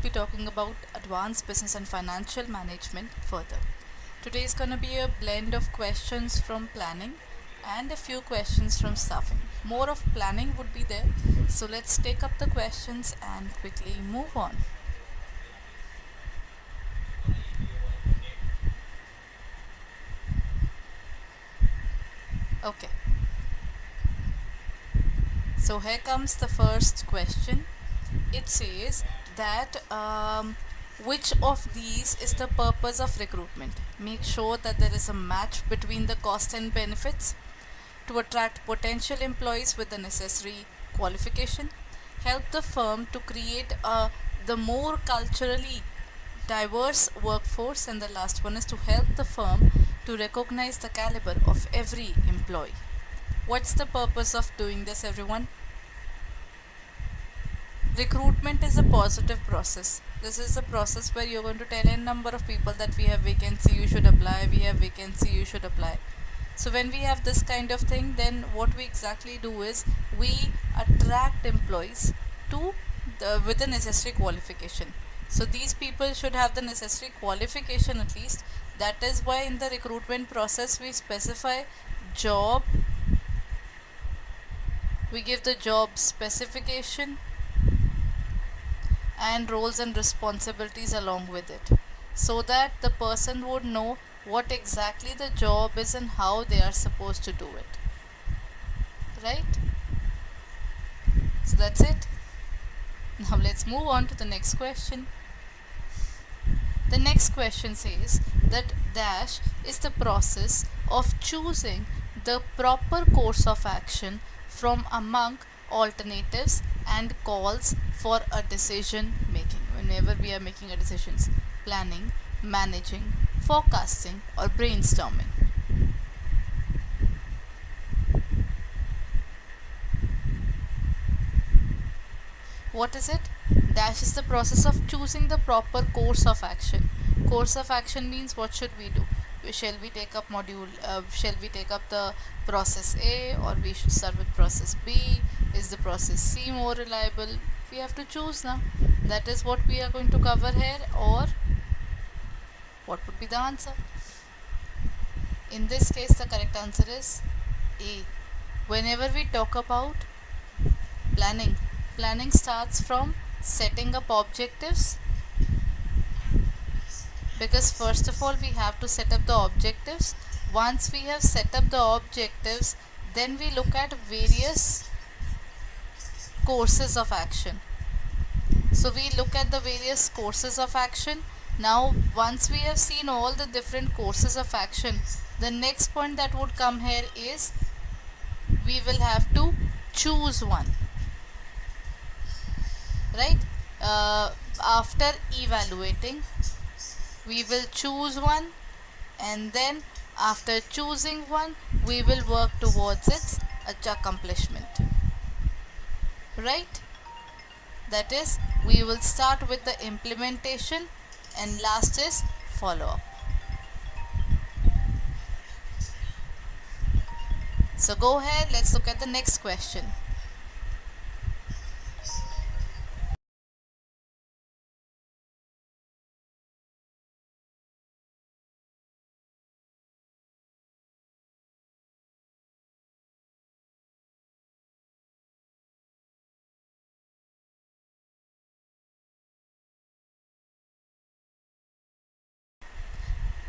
be talking about advanced business and financial management further. Today is going to be a blend of questions from planning and a few questions from staffing. More of planning would be there. So let's take up the questions and quickly move on. Okay. So here comes the first question. It says that which of these is the purpose of recruitment? Make sure that there is a match between the cost and benefits, to attract potential employees with the necessary qualification, help the firm to create the more culturally diverse workforce, and the last one is to help the firm to recognize the caliber of every employee. What's the purpose of doing this, everyone? Recruitment is a positive process. This is a process where you're going to tell a number of people that we have vacancy, you should apply, we have vacancy, you should apply. So when we have this kind of thing, then what we exactly do is we attract employees with the necessary qualification. So these people should have the necessary qualification at least. That is why in the recruitment process we specify job, we give the job specification and roles and responsibilities along with it, so that the person would know what exactly the job is and how they are supposed to do it, right? So that's it. Now let's move on to the next question. The next question says that dash is the process of choosing the proper course of action from among alternatives and calls for a decision making. Whenever we are making a decisions, planning, managing, forecasting, or brainstorming. What is it? Dash is the process of choosing the proper course of action. Course of action means what should we do? Shall we take up shall we take up the process A, or we should start with process B? Is the process C more reliable? We have to choose now. That is what we are going to cover here, or what would be the answer? In this case, the correct answer is A. Whenever we talk about planning, planning starts from setting up objectives, because first of all we have to set up the objectives. Once we have set up the objectives, then we look at various courses of action. So we look at the various courses of action. Now once we have seen all the different courses of action, the next point that would come here is we will have to choose one, right? After evaluating, we will choose one, and then after choosing one we will work towards its accomplishment, right? That is, we will start with the implementation and last is follow-up. So go ahead, let's look at the next question.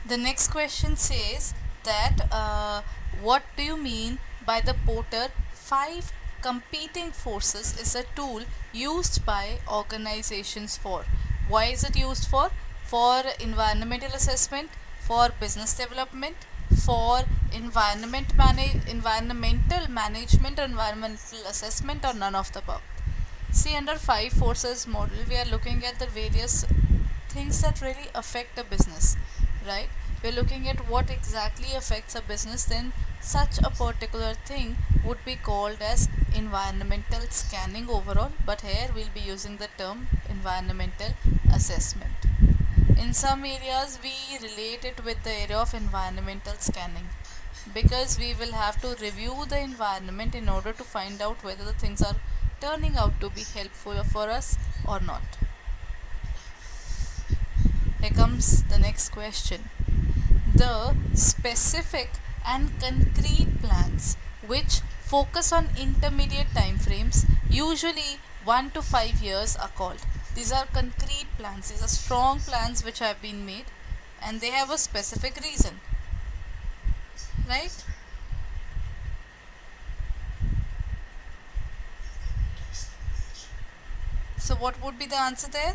The next question says that what do you mean by the Porter 5 competing forces is a tool used by organizations for? Why is it used for? For environmental assessment, for business development, for environmental management or environmental assessment, or none of the above? See, under 5 forces model we are looking at the various things that really affect a business, right? We're looking at what exactly affects a business, then such a particular thing would be called as environmental scanning overall, but here we'll be using the term environmental assessment. In some areas we relate it with the area of environmental scanning, because we will have to review the environment in order to find out whether the things are turning out to be helpful for us or not. comes the next question. The specific and concrete plans which focus on intermediate time frames, usually 1 to 5 years, are called. These are concrete plans, these are strong plans which have been made and they have a specific reason, right? So what would be the answer there?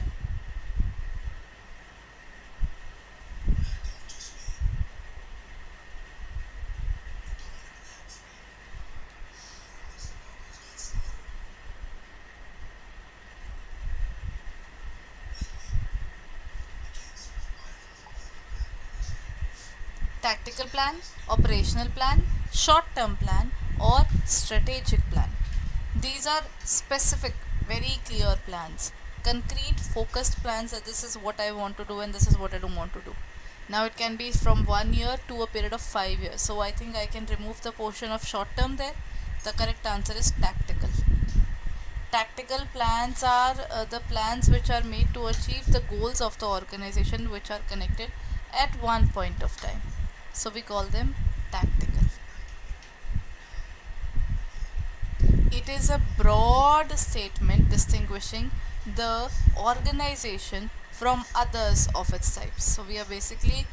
Tactical plan, operational plan, short-term plan, or strategic plan. These are specific, very clear plans, concrete, focused plans that this is what I want to do and this is what I don't want to do. Now it can be from 1 year to a period of 5 years. So I think I can remove the portion of short-term there. The correct answer is tactical. Tactical plans are the plans which are made to achieve the goals of the organization which are connected at one point of time. So we call them tactical. It is a broad statement distinguishing the organization from others of its types. So we are basically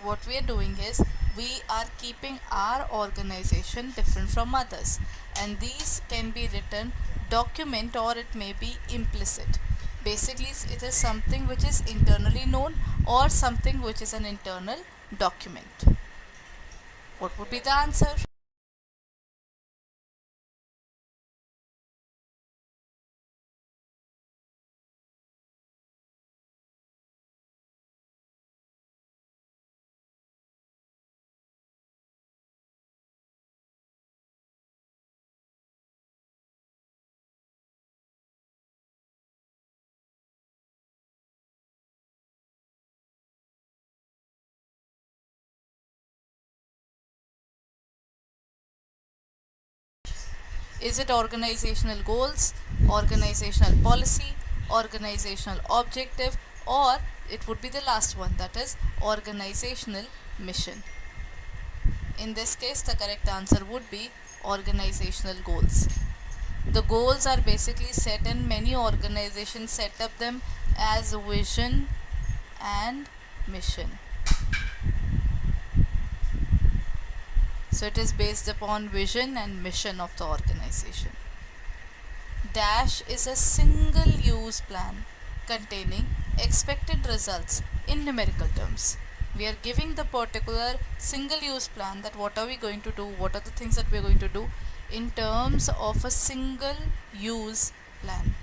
what we are doing is we are keeping our organization different from others, and these can be written document or it may be implicit. Basically it is something which is internally known or something which is an internal document. What would be the answer? Is it organizational goals, organizational policy, organizational objective, or it would be the last one, that is organizational mission? In this case, the correct answer would be organizational goals. The goals are basically set in many organizations set up them as vision and mission. So it is based upon vision and mission of the organization. Dash is a single use plan containing expected results in numerical terms. We are giving the particular single use plan that what are we going to do, what are the things that we are going to do in terms of a single use plan.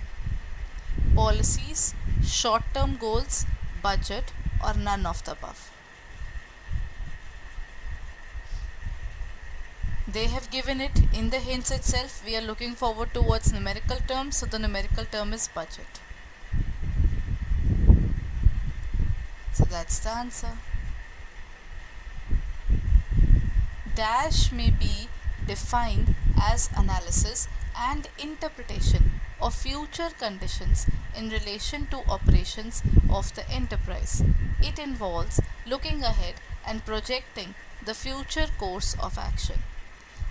Policies, short term goals, budget, or none of the above. They have given it in the hints itself. We are looking forward towards numerical terms, so the numerical term is budget. So that's the answer. Dash may be defined as analysis and interpretation of future conditions in relation to operations of the enterprise. It involves looking ahead and projecting the future course of action.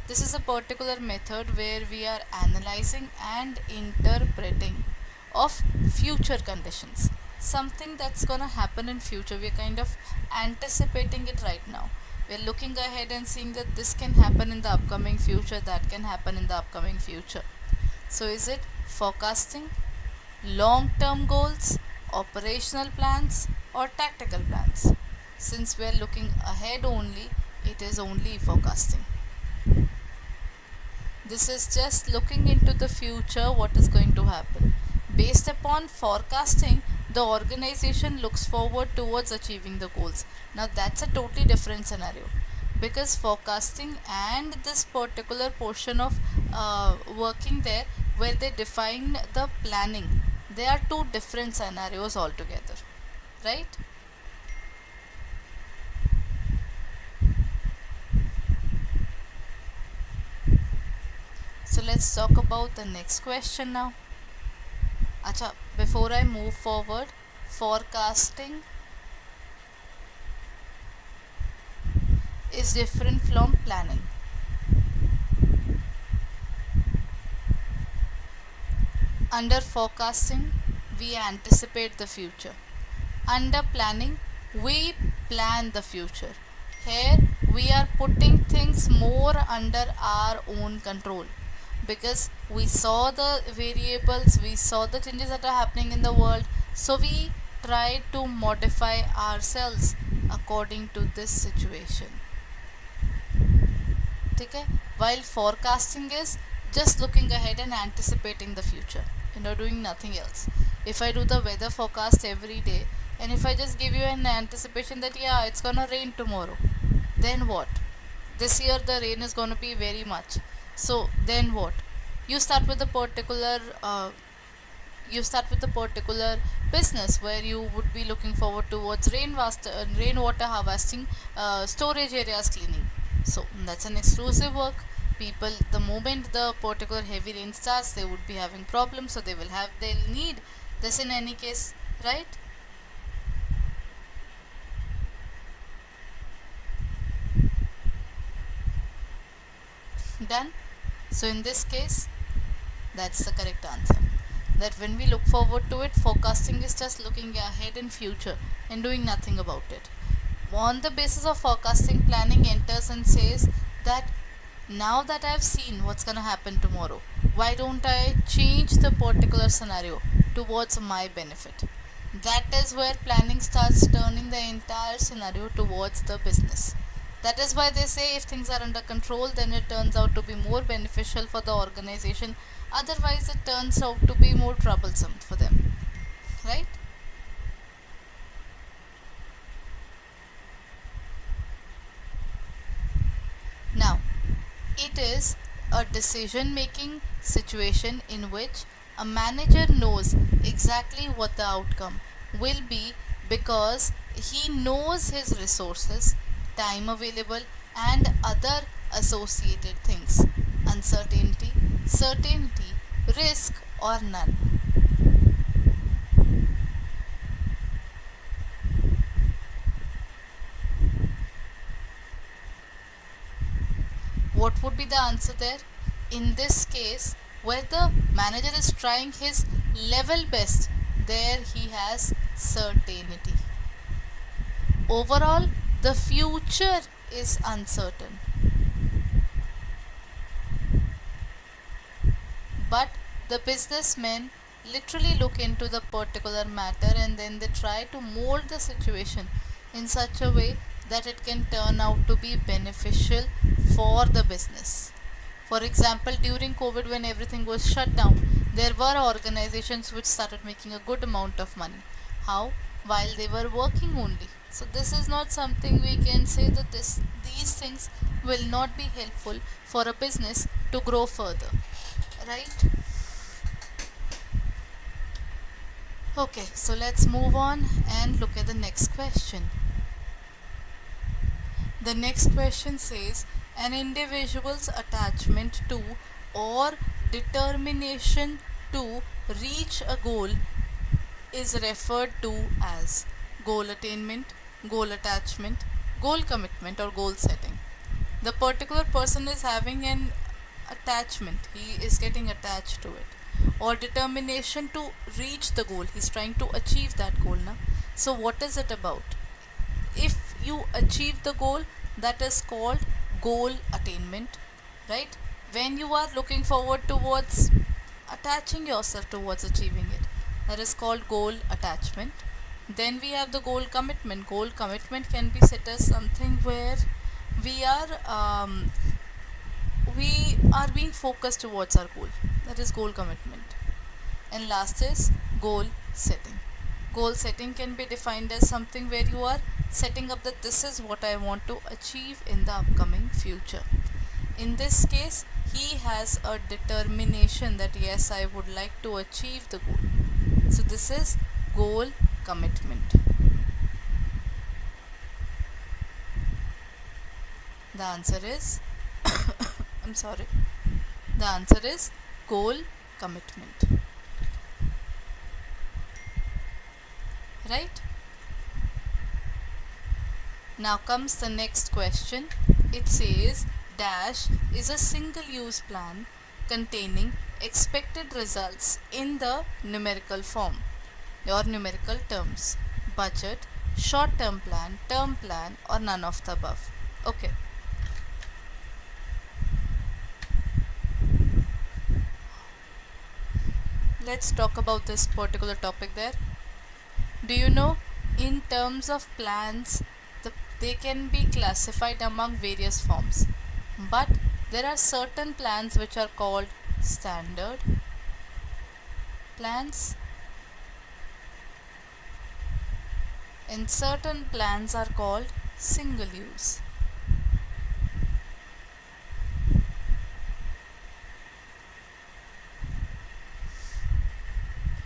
This is a particular method where we are analyzing and interpreting of future conditions. Something that's gonna happen in future, we're kind of anticipating it right now. We're looking ahead and seeing that this can happen in the upcoming future, that can happen in the upcoming future. So is it forecasting, long-term goals, operational plans, or tactical plans? Since we're looking ahead only, it is only forecasting. This is just looking into the future, what is going to happen. Based upon forecasting, the organization looks forward towards achieving the goals. Now that's a totally different scenario, because forecasting and this particular portion of working there where they define the planning, they are two different scenarios altogether, right? So let's talk about the next question now. Acha, before I move forward, forecasting is different from planning. Under forecasting, we anticipate the future. Under planning, we plan the future. Here, we are putting things more under our own control because we saw the variables, we saw the changes that are happening in the world, so we try to modify ourselves according to this situation. Okay? While forecasting is just looking ahead and anticipating the future, doing nothing else. If I do the weather forecast every day, and if I just give you an anticipation that yeah, it's gonna rain tomorrow, then what? This year the rain is gonna be very much. So then what? You start with a particular business where you would be looking forward towards rainwater harvesting, storage areas cleaning. So that's an exclusive work. People, the moment the particular heavy rain starts, they would be having problems, so they'll need this in any case, right? Done. So in this case, that's the correct answer. That when we look forward to it, forecasting is just looking ahead in future and doing nothing about it. On the basis of forecasting, planning enters and says that now that I've seen what's gonna happen tomorrow, why don't I change the particular scenario towards my benefit? That is where planning starts turning the entire scenario towards the business. That is why they say if things are under control, then it turns out to be more beneficial for the organization. Otherwise, it turns out to be more troublesome for them. Right? Now, it is a decision making situation in which a manager knows exactly what the outcome will be because he knows his resources, time available, and other associated things: uncertainty, certainty, risk, or none. What would be the answer there? In this case, where the manager is trying his level best, there he has certainty. Overall, the future is uncertain. But the businessmen literally look into the particular matter and then they try to mold the situation in such a way that it can turn out to be beneficial for the business. For example, during COVID, when everything was shut down, there were organizations which started making a good amount of money. How? While they were working only. So this is not something we can say that these things will not be helpful for a business to grow further. Right? Okay, so let's move on and look at the next question. The next question says, an individual's attachment to or determination to reach a goal is referred to as goal attainment, goal attachment, goal commitment, or goal setting. The particular person is having an attachment, he is getting attached to it, or determination to reach the goal, he's trying to achieve that goal now. So what is it about? If you achieve the goal, that is called goal attainment, right? When you are looking forward towards attaching yourself towards achieving it, that is called goal attachment. Then we have the goal commitment. Goal commitment can be set as something where we are being focused towards our goal, that is goal commitment. And last is goal setting. Goal setting can be defined as something where you are setting up that this is what I want to achieve in the upcoming future. In this case, he has a determination that yes, I would like to achieve the goal. So this is goal commitment. The answer is the answer is goal commitment. right? Now comes the next question. It says dash is a single use plan containing expected results in the numerical form or numerical terms: budget, short term plan, or none of the above. Okay. Let's talk about this particular topic there. Do you know, in terms of plans, they can be classified among various forms, but there are certain plans which are called standard plans, and certain plans are called single use.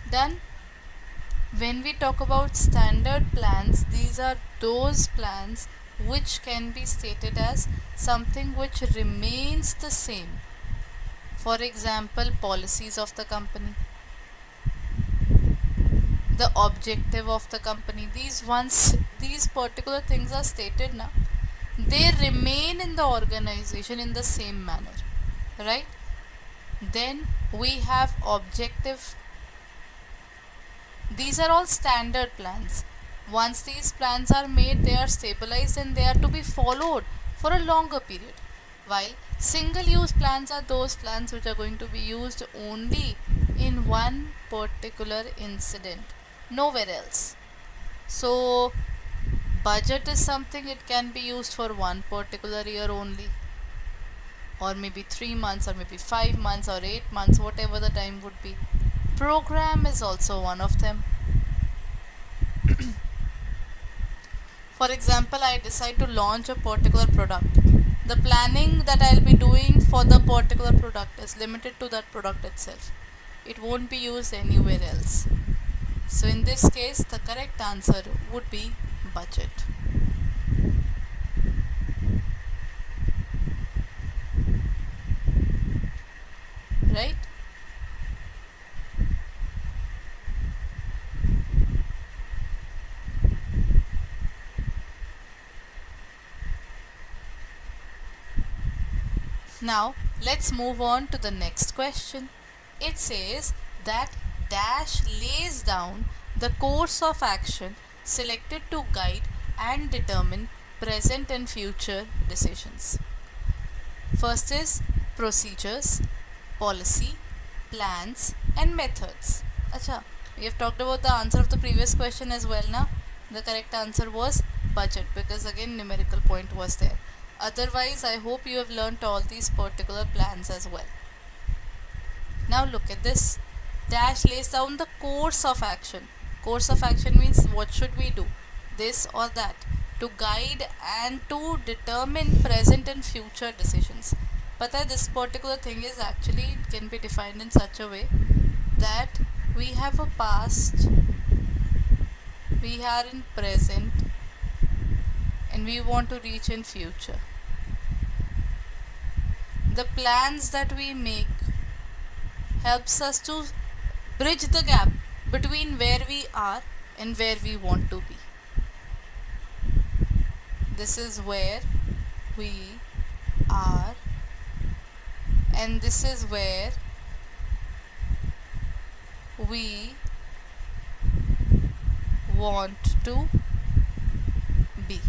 Then when we talk about standard plans, these are those plans which can be stated as something which remains the same. For example, policies of the company, the objective of the company, these particular things are stated now. They remain in the organization in the same manner, right? Then we have objective. These are all standard plans. Once these plans are made, they are stabilized and they are to be followed for a longer period. While single use plans are those plans which are going to be used only in one particular incident, nowhere else. So budget is something, it can be used for one particular year only, or maybe 3 months, or maybe 5 months, or 8 months, whatever the time would be. Program is also one of them. For example, I decide to launch a particular product. The planning that I'll be doing for the particular product is limited to that product itself. It won't be used anywhere else. So in this case, the correct answer would be budget. Right? Now let's move on to the next question. It says that dash lays down the course of action selected to guide and determine present and future decisions. First is procedures, policy, plans, and methods. Acha, we have talked about the answer of the previous question as well now. The correct answer was budget, because again numerical point was there. Otherwise, I hope you have learnt all these particular plans as well. Now look at this. Dash lays down the course of action. Course of action means what should we do, this or that, to guide and to determine present and future decisions. But this particular thing is actually, it can be defined in such a way that we have a past, we are in present, and we want to reach in future. The plans that we make helps us to bridge the gap between where we are and where we want to be. This is where we are, and this is where we want to be.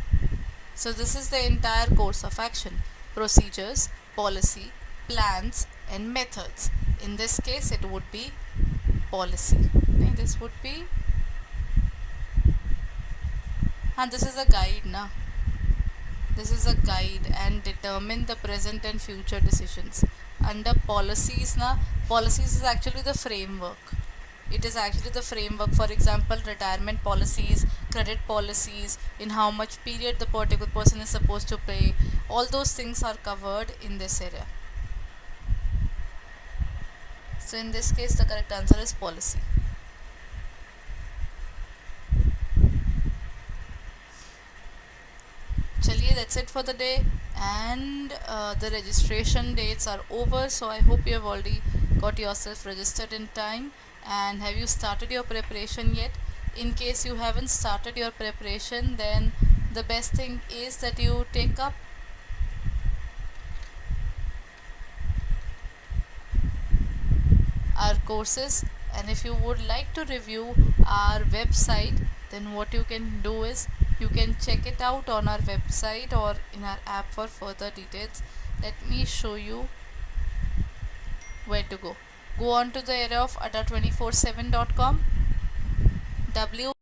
So this is the entire course of action: procedures, policy, plans, and methods. In this case, it would be policy. This would be, and this is a guide now. This is a guide and determine the present and future decisions. Under policies now, policies is actually the framework. It is actually the framework. For example, retirement policies, credit policies, in how much period the particular person is supposed to pay. All those things are covered in this area. So in this case, the correct answer is policy. Chaliye, that's it for the day, and the registration dates are over. So I hope you have already got yourself registered in time. And have you started your preparation yet? In case you haven't started your preparation, then the best thing is that you take up our courses, and if you would like to review our website, then what you can do is you can check it out on our website or in our app for further details. Let me show you where to go. Go on to the area of adda247.com. W.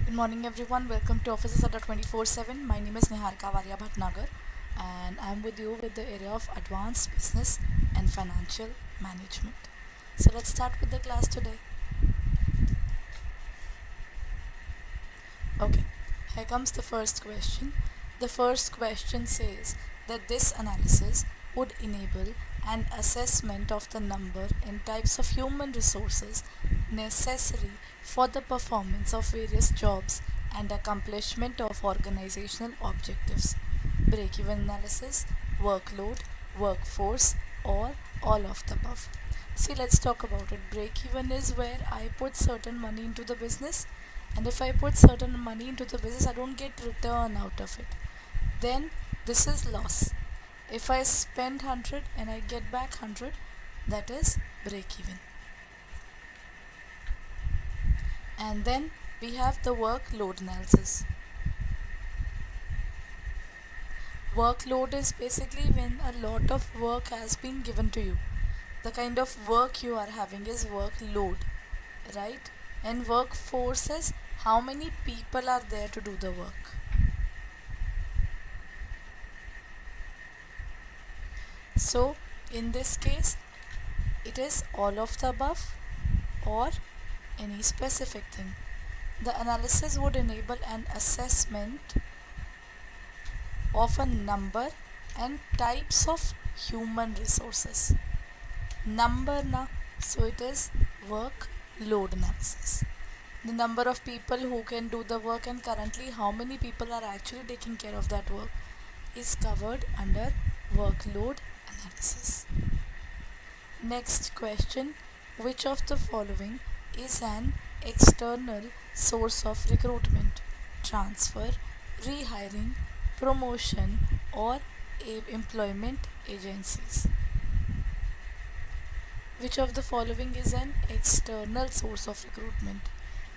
Good morning everyone, welcome to Offices Adda 24/7. My name is Niharika Varya Bhatnagar and I am with you with the area of Advanced Business and Financial Management. So let's start with the class today. Okay, here comes the first question. The first question says that this analysis would enable an assessment of the number and types of human resources necessary for the performance of various jobs and accomplishment of organizational objectives. Break-even analysis, workload, workforce, or all of the above. See, let's talk about it. Break-even is where I put certain money into the business, and if I put certain money into the business, I don't get return out of it. Then this is loss. If I spend 100 and I get back 100, that is break-even. And then we have the workload analysis. Workload is basically when a lot of work has been given to you. The kind of work you are having is workload, right? And workforce is how many people are there to do the work. So in this case, it is all of the above or any specific thing. The analysis would enable an assessment of a number and types of human resources. Number na, so it is workload analysis. The number of people who can do the work and currently how many people are actually taking care of that work is covered under workload analysis. Next question, which of the following is an external source of recruitment, transfer, rehiring, promotion, or employment agencies? Which of the following is an external source of recruitment?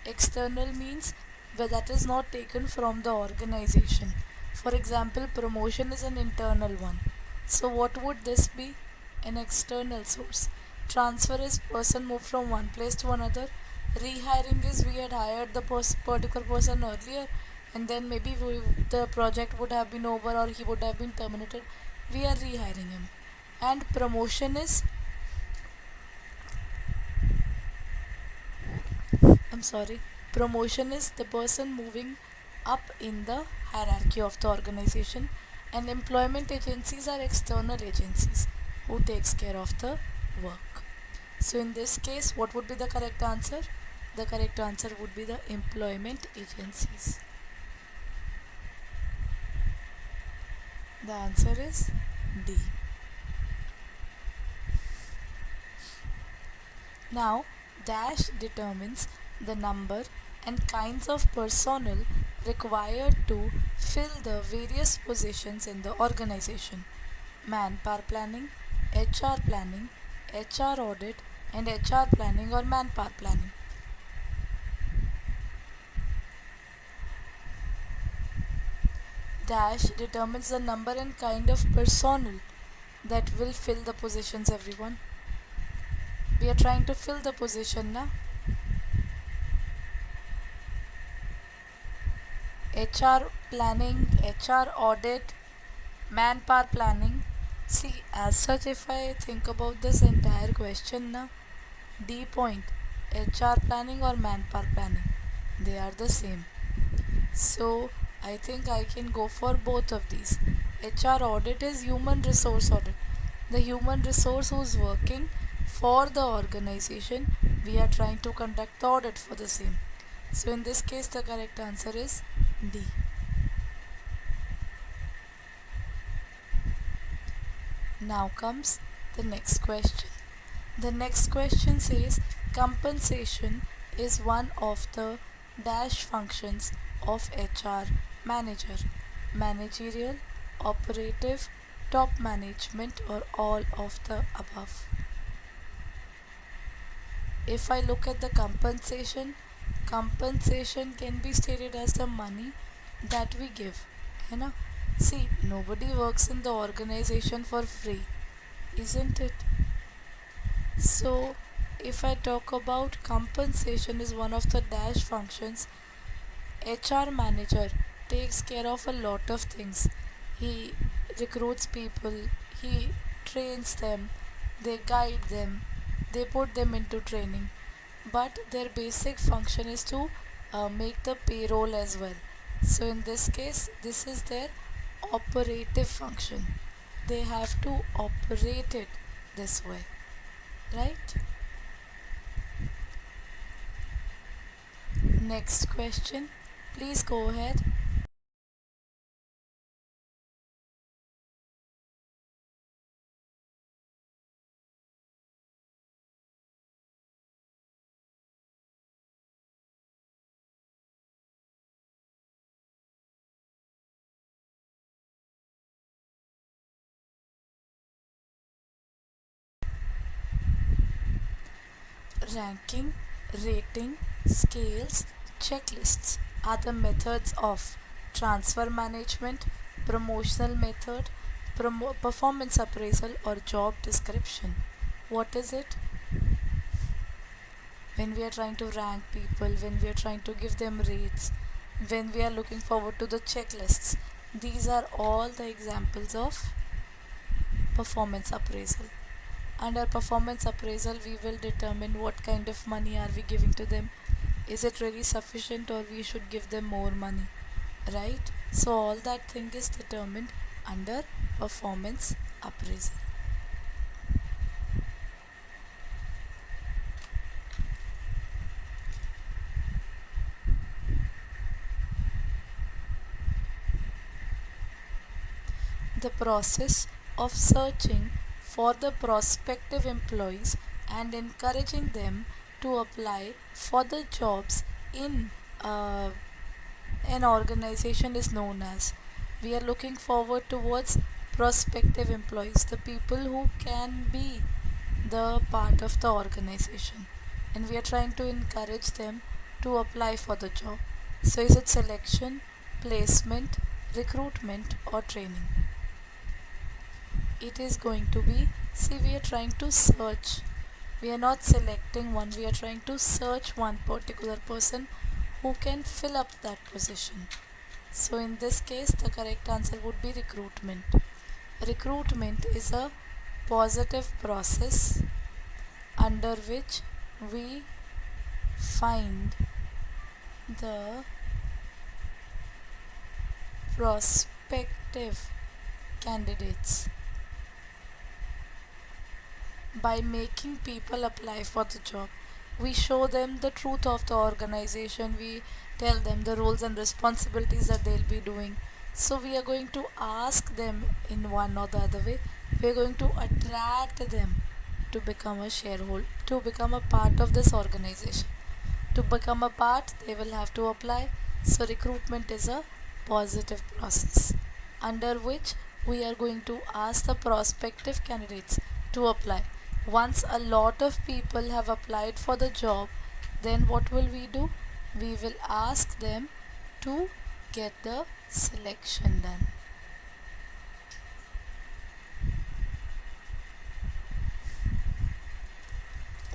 External means where that is not taken from the organization. For example, promotion is an internal one. So what would this be? An external source. Transfer is person moved from one place to another. Rehiring is we had hired the particular person earlier and then maybe the project would have been over or he would have been terminated. We are rehiring him. And promotion is promotion is the person moving up in the hierarchy of the organization, and employment agencies are external agencies who takes care of the work. So in this case, what would be the correct answer? The correct answer would be the employment agencies. The answer is D. Now, dash determines the number and kinds of personnel required to fill the various positions in the organization: manpower planning, HR planning, HR audit, and HR planning or manpower planning. Dash determines the number and kind of personnel that will fill the positions, everyone. We are trying to fill the position now. HR planning, HR audit, manpower planning. See, as such, if I think about this entire question now, D point, HR planning or manpower planning, they are the same. So I think I can go for both of these. HR audit is human resource audit. The human resource who is working for the organization, we are trying to conduct the audit for the same. So in this case, the correct answer is D. Now comes the next question. The next question says compensation is one of the dash functions of HR manager? Managerial, operative, top management, or all of the above? If I look at the compensation, compensation can be stated as the money that we give. है ना? See, nobody works in the organization for free, isn't it? So, if I talk about compensation is one of the dash functions, HR manager takes care of a lot of things. He recruits people, he trains them, they guide them, they put them into training. But their basic function is to make the payroll as well. So in this case, this is their operative function. They have to operate it this way, right? Next question, please go ahead. Ranking, rating, scales, checklists are the methods of transfer management, promotional method, performance appraisal, or job description. What is it? When we are trying to rank people, when we are trying to give them rates, when we are looking forward to the checklists, these are all the examples of performance appraisal. Under performance appraisal, we will determine what kind of money are we giving to them. Is it really sufficient or we should give them more money, right? So all that thing is determined under performance appraisal. The process of searching for the prospective employees and encouraging them to apply for the jobs in an organization is known as. We are looking forward towards prospective employees, the people who can be the part of the organization, and we are trying to encourage them to apply for the job. So, is it selection, placement, recruitment, or training? It is going to be, see, we are trying to search. We are not selecting one, we are trying to search one particular person who can fill up that position. So in this case, the correct answer would be recruitment. Recruitment is a positive process under which we find the prospective candidates. By making people apply for the job, we show them the truth of the organization, we tell them the roles and responsibilities that they'll be doing. So we are going to ask them in one or the other way, we are going to attract them to become a shareholder, to become a part of this organization. To become a part, they will have to apply. So recruitment is a positive process under which we are going to ask the prospective candidates to apply. Once a lot of people have applied for the job, then what will we do? We will ask them to get the selection done.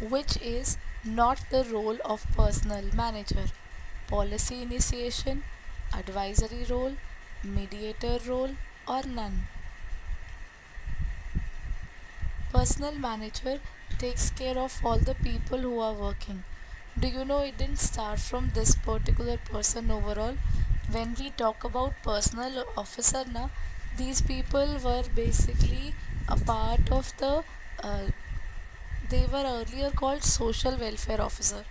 Which is not the role of personnel manager? Policy initiation, advisory role, mediator role, or none? Personnel manager takes care of all the people who are working. Do you know it didn't start from this particular person overall? When we talk about personnel officer na, these people were basically a part of the they were earlier called social welfare officer.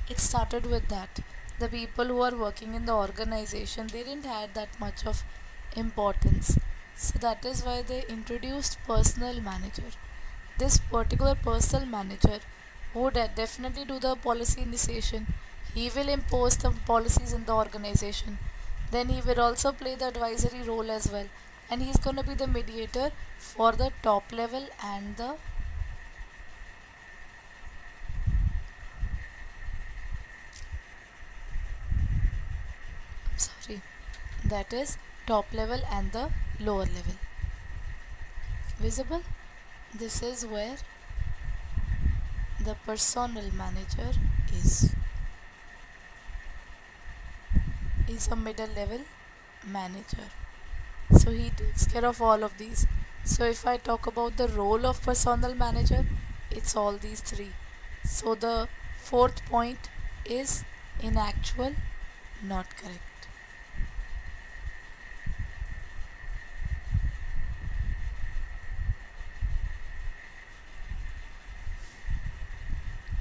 It started with that. The people who are working in the organization, they didn't have that much of importance. So that is why they introduced personnel manager. This particular personnel manager would definitely do the policy initiation. He will impose the policies in the organization. Then he will also play the advisory role as well. And he's going to be the mediator for the top level and the sorry, that is top level and the lower level. Visible? This is where the personnel manager is a middle level manager, so he takes care of all of these. So if I talk about the role of personnel manager, it's all these three. So the fourth point is inactual, not correct.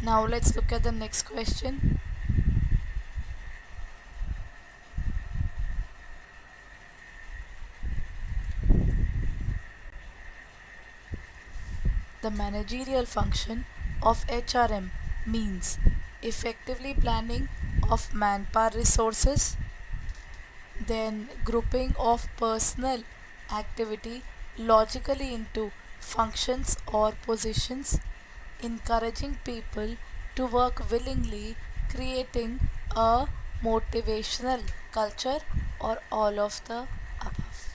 Now let's look at the next question. The managerial function of HRM means effectively planning of manpower resources, then grouping of personal activity logically into functions or positions, encouraging people to work willingly, creating a motivational culture, or all of the above.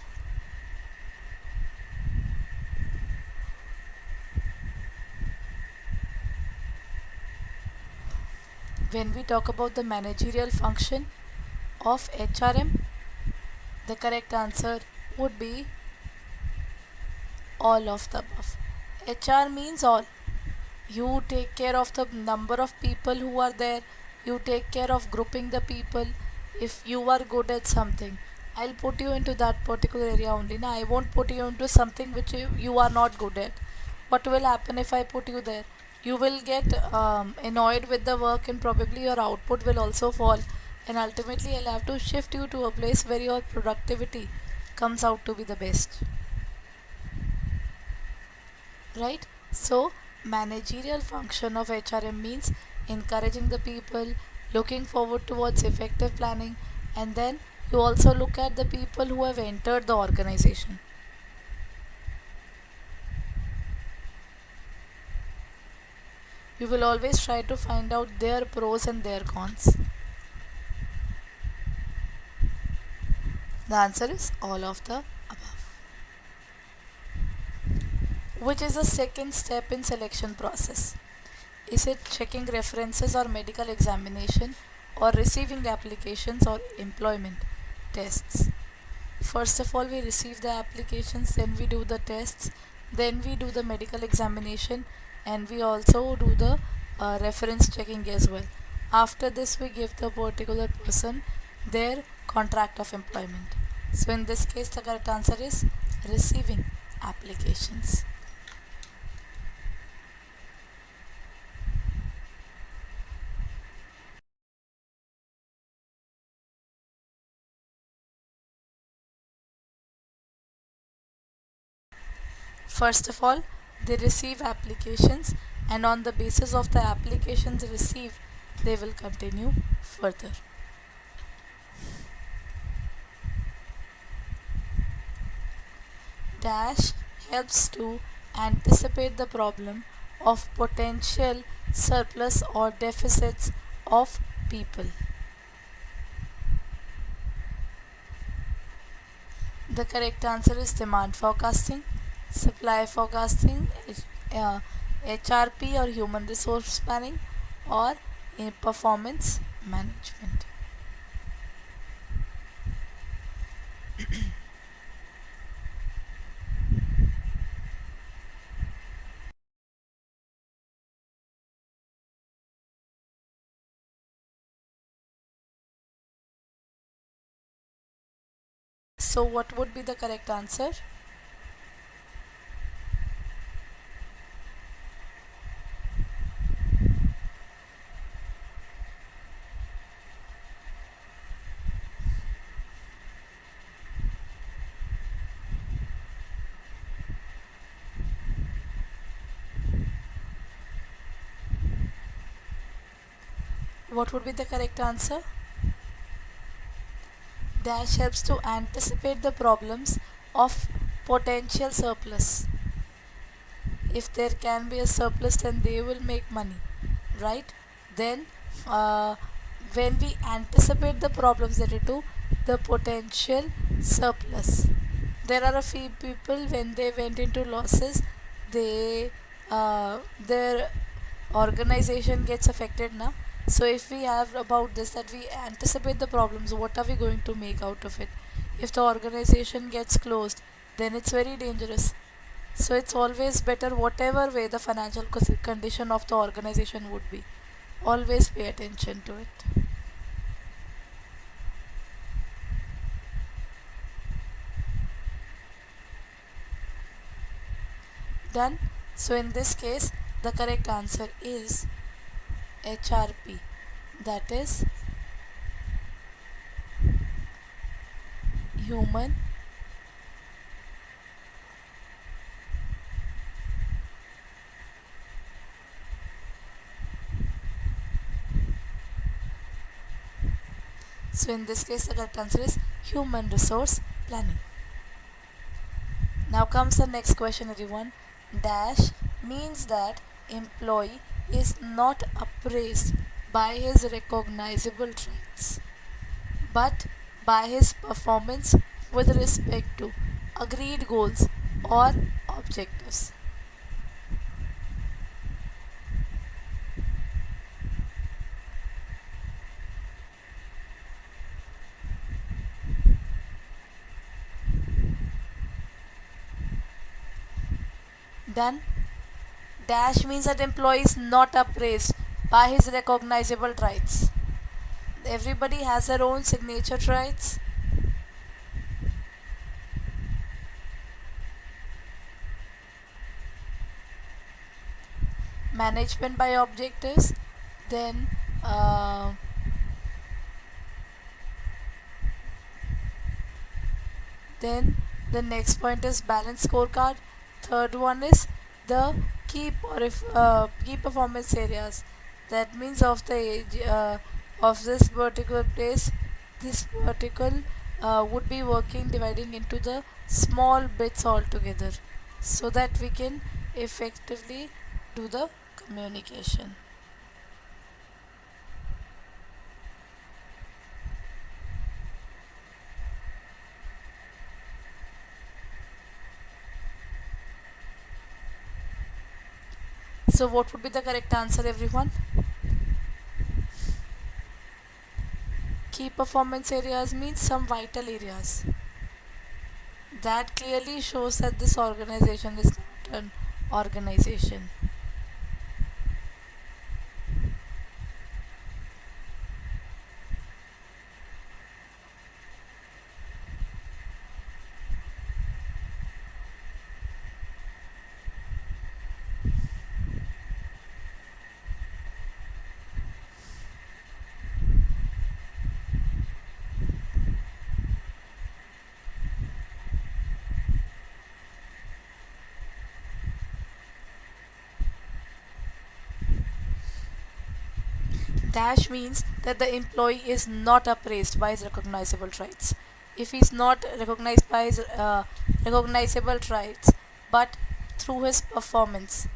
When we talk about the managerial function of HRM, the correct answer would be all of the above. HR means all. You take care of the number of people who are there, you take care of grouping the people. If you are good at something, I'll put you into that particular area only. Now I won't put you into something which you are not good at. What will happen if I put you there? You will get annoyed with the work, and probably your output will also fall, and ultimately I'll have to shift you to a place where your productivity comes out to be the best, right? So managerial function of HRM means encouraging the people, looking forward towards effective planning, and then you also look at the people who have entered the organization. You will always try to find out their pros and their cons. The answer is all of the above. Which is the second step in selection process? Is it checking references or medical examination, or receiving applications or employment tests? First of all, we receive the applications, then we do the tests, then we do the medical examination, and we also do the reference checking as well. After this, we give the particular person their contract of employment. So in this case, the correct answer is receiving applications. First of all, they receive applications, and on the basis of the applications received, they will continue further. Dash helps to anticipate the problem of potential surplus or deficits of people. The correct answer is demand forecasting, supply forecasting, HRP or human resource planning, or performance management. So what would be the correct answer? What would be the correct answer? Dash helps to anticipate the problems of potential surplus. If there can be a surplus, then they will make money, right? Then uh, when we anticipate the problems related to the potential surplus, there are a few people when they went into losses, they their organization gets affected now. So if we have about this, that we anticipate the problems, what are we going to make out of it? If the organization gets closed, then it's very dangerous. So it's always better, whatever way the financial condition of the organization would be, always pay attention to it. Done. So in this case, the correct answer is HRP, that is human so in this case the correct answer is human resource planning. Now comes the next question, everyone. Dash means that employee is not appraised by his recognizable traits, but by his performance with respect to agreed goals or objectives. Done. Dash means that employee is not appraised by his recognizable traits. Everybody has their own signature traits. Management by objectives. Then then the next point is balance scorecard. Third one is the key performance areas. That means of the age of this particular place, this particle would be working dividing into the small bits altogether, so that we can effectively do the communication. So what would be the correct answer, everyone? Key performance areas means some vital areas. That clearly shows that this organization is not an organization. Dash means that the employee is not appraised by his recognizable traits. If he is not recognized by his recognizable traits, but through his performance,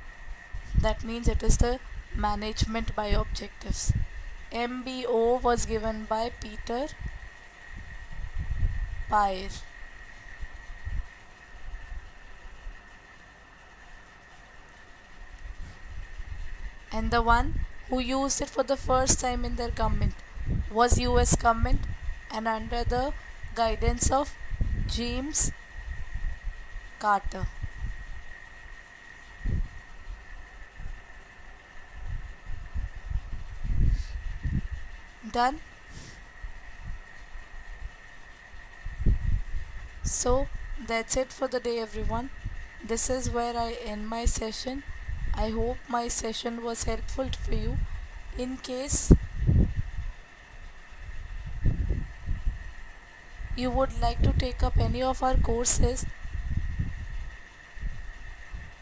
that means it is the management by objectives. MBO was given by Peter Pyre. And the one who used it for the first time in their government was US government, and under the guidance of James Carter. Done. So that's it for the day, everyone. This is where I end my session. I hope my session was helpful for you. In case you would like to take up any of our courses,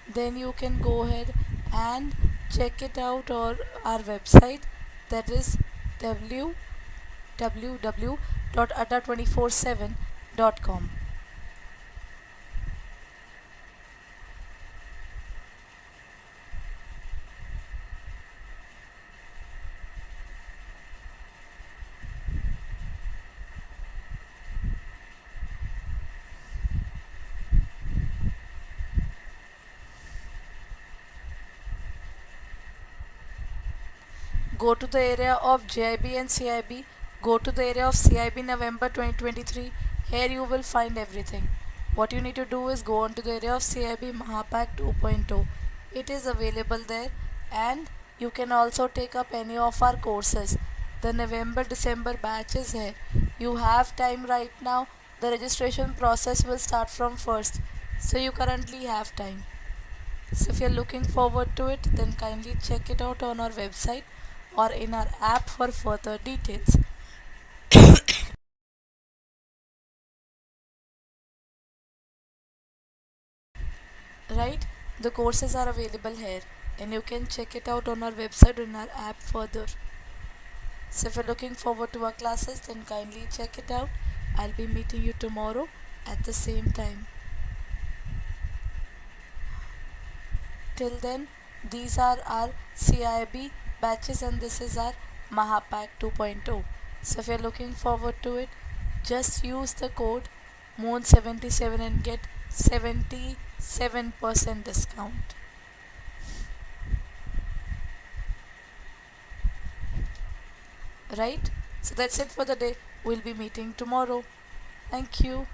then you can go ahead and check it out on our website, that is www.adda247.com. Go to the area of JIB and CIB. Go to the area of CIB November 2023. Here you will find everything. What you need to do is go on to the area of CIB Mahapack 2.0. It is available there, and you can also take up any of our courses. The November December batch is here. You have time right now. The registration process will start from 1st. So you currently have time. So if you're looking forward to it, then kindly check it out on our website or in our app for further details. Right? The courses are available here, and you can check it out on our website or in our app further. So if you're looking forward to our classes, then kindly check it out. I'll be meeting you tomorrow at the same time. Till then, these are our CIB batches and this is our Mahapack 2.0. So if you're looking forward to it, just use the code MOON77 and get 77% discount. Right? So that's it for the day. We'll be meeting tomorrow. Thank you.